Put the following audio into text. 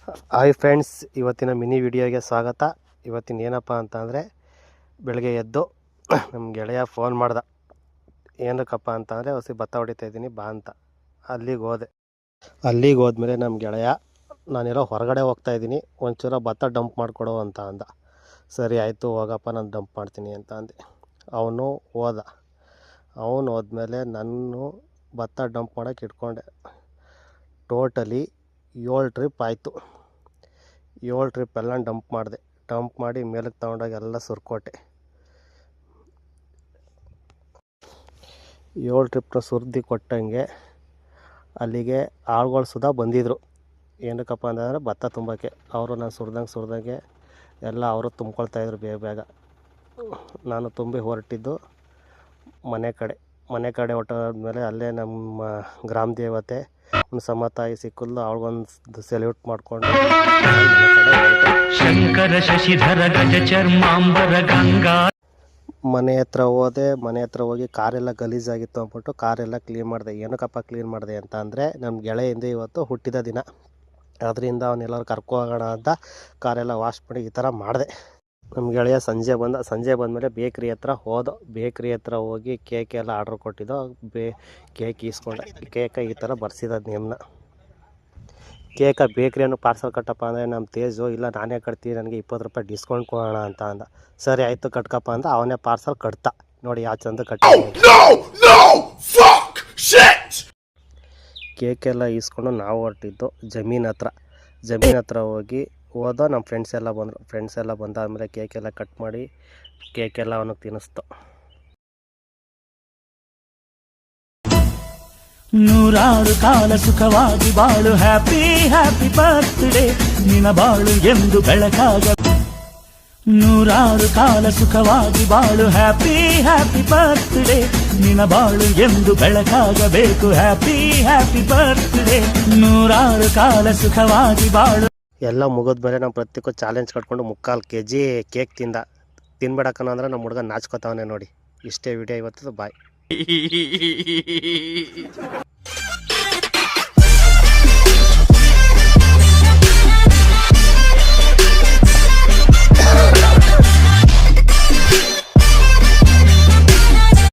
Hi friends, ಇವತ್ತಿನ mini ವಿಡಿಯೋಗೆ ಸ್ವಾಗತ. ಇವತ್ತಿನ ಏನಪ್ಪ ಅಂತಂದರೆ, ಬೆಳಗ್ಗೆ ಎದ್ದು ನಮ್ಮ ಗೆಳೆಯ ಫೋನ್ ಮಾಡ್ದ. ಏನಕ್ಕಪ್ಪ ಅಂತಂದರೆ, ಹೊಸಿ ಭತ್ತ ಹೊಡಿತಾ ಇದ್ದೀನಿ ಬಾ ಅಂತ. ಅಲ್ಲಿಗೆ ಹೋದ್ಮೇಲೆ ನಮ್ಮ ಗೆಳೆಯ, ನಾನೆಲ್ಲೋ ಹೊರಗಡೆ ಹೋಗ್ತಾಯಿದ್ದೀನಿ, ಒಂಚೂರ ಭತ್ತ ಡಂಪ್ ಮಾಡಿಕೊಡು ಅಂತ ಅಂದ. ಸರಿ ಆಯಿತು ಹೋಗಪ್ಪ, ನಾನು ಡಂಪ್ ಮಾಡ್ತೀನಿ ಅಂತ ಅಂದೆ. ಅವನು ಹೋದ್ಮೇಲೆ ನಾನು ಭತ್ತ ಡಂಪ್ ಮಾಡೋಕ್ಕೆ ಇಟ್ಕೊಂಡೆ. ಟೋಟಲಿ 7 ಟ್ರಿಪ್ ಆಯಿತು. 7 ಟ್ರಿಪ್ ಎಲ್ಲ ಡಂಪ್ ಮಾಡಿ ಮೇಲಕ್ಕೆ ತಗೊಂಡೋಗಿ ಎಲ್ಲ ಸುರ್ಕೊಟ್ಟೆ. 7 ಟ್ರಿಪ್ನ ಸುರಿದು ಕೊಟ್ಟಂಗೆ ಅಲ್ಲಿಗೆ ಆಳುಗಳು ಸುಧಾ ಬಂದಿದ್ದರು. ಏನಕ್ಕಪ್ಪ ಅಂತಂದರೆ ಭತ್ತ ತುಂಬಕ್ಕೆ. ಅವರು ನಾನು ಸುರಿದಂಗೆ ಎಲ್ಲ ಅವರು ತುಂಬ್ಕೊಳ್ತಾಯಿದ್ರು ಬೇಗ. ನಾನು ತುಂಬಿ ಹೊರಟಿದ್ದು ಮನೆ ಕಡೆ ಹೊರಟಾದ್ಮೇಲೆ ಅಲ್ಲೇ ನಮ್ಮ ಗ್ರಾಮ ದೇವತೆ ಸಮತಾಯಿ ಸಿಕ್ಕಲ್ಲು ಅವಳಿಗೊಂದು ಸೆಲ್ಯೂಟ್ ಮಾಡಿಕೊಂಡು ಶಂಕರ ಶಶಿಧರ ಗಜ ಚರ್ಮಾಂಬರ ಗಂಗಾ ಮನೆ ಹತ್ರ ಹೋಗಿ ಕಾರೆಲ್ಲ ಗಲೀಜಾಗಿತ್ತು ಅಂದ್ಬಿಟ್ಟು ಕಾರೆಲ್ಲ ಕ್ಲೀನ್ ಮಾಡಿದೆ. ಏನಕ್ಕಪ್ಪ ಕ್ಲೀನ್ ಮಾಡಿದೆ ಅಂತ ಅಂದರೆ, ನಮ್ಮ ಗೆಳೆಯಿಂದ ಇವತ್ತು ಹುಟ್ಟಿದ ದಿನ, ಅದರಿಂದ ಅವನ್ನೆಲ್ಲರೂ ಕರ್ಕೋಗೋಣ ಅಂತ ಕಾರೆಲ್ಲ ವಾಶ್ ಮಾಡಿ ಈ ಥರ ಮಾಡಿದೆ. ನಮ್ಮ ಗೆಳೆಯ ಸಂಜೆ ಬಂದಮೇಲೆ ಬೇಕ್ರಿ ಹತ್ರ ಹೋಗಿ ಕೇಕ್ ಎಲ್ಲ ಆರ್ಡ್ರ್ ಕೊಟ್ಟಿದ್ದು. ಕೇಕ್ ಈಸ್ಕೊಂಡೆ. ಕೇಕ ಈ ಥರ ಬರ್ಸಿದ ನೇಮ್ನ. ಕೇಕ ಬೇಕ್ರಿಯನ್ನು ಪಾರ್ಸಲ್ ಕಟ್ಟಪ್ಪ ಅಂದರೆ ನಮ್ಮ ತೇಜು, ಇಲ್ಲ ನಾನೇ ಕಟ್ತೀನಿ, ನನಗೆ 20 ರೂಪಾಯಿ ಡಿಸ್ಕೌಂಟ್ ಕೊಡೋಣ ಅಂತ ಅಂದ. ಸರಿ ಆಯಿತು ಕಟ್ಕಪ್ಪ ಅಂತ ಅವನೇ ಪಾರ್ಸಲ್ ಕಟ್ತಾ. ನೋಡಿ ಯಾವ ಚಂದ ಕಟ್ಟ. ಕೇಕೆಲ್ಲ ಈಸ್ಕೊಂಡು ನಾವು ಹೊರಟಿದ್ದು ಜಮೀನ್ ಹತ್ರ ಹೋಗಿ ನಮ್ಮ ಫ್ರೆಂಡ್ಸ್ ಎಲ್ಲ ಬಂದಾದಮೇಲೆ ಕೇಕೆಲ್ಲ ಕಟ್ ಮಾಡಿ ಕೇಕೆಲ್ಲ ಅವನಿಗೆ ತಿನ್ನಿಸ್ತು. ನೂರಾರು ಕಾಲ ಸುಖವಾಗಿ ಬಾಳು, ಹ್ಯಾಪಿ ಹ್ಯಾಪಿ ಬರ್ತ್ಡೇ ನಿನ ಬಾಳು ಎಂದು ಬೆಳಕಾಗ. ನೂರಾರು ಕಾಲ ಸುಖವಾಗಿ ಬಾಳು, ಹ್ಯಾಪಿ ಹ್ಯಾಪಿ ಬರ್ತ್ಡೇ ನಿನ ಬಾಳು ಎಂದು ಬೆಳಕಾಗಬೇಕು, ಹ್ಯಾಪಿ ಹ್ಯಾಪಿ ಬರ್ತ್ಡೇ. ನೂರಾರು ಕಾಲ ಸುಖವಾಗಿ ಬಾಳು. ಎಲ್ಲ ಮುಗಿದ್ಮೇಲೆ ನಾವು ಪ್ರತ್ಯೇಕ ಚಾಲೆಂಜ್ ಕಟ್ಕೊಂಡು 3/4 kg ಕೇಕ್ ತಿನ್ಬೇಡಕ್ಕನ ಅಂದರೆ ನಮ್ಮ ಹುಡುಗ ನಾಚ್ಕೋತಾವನೆ ನೋಡಿ. ಇಷ್ಟೇ ವಿಡಿಯೋ ಇವತ್ತು. ಬಾಯ್.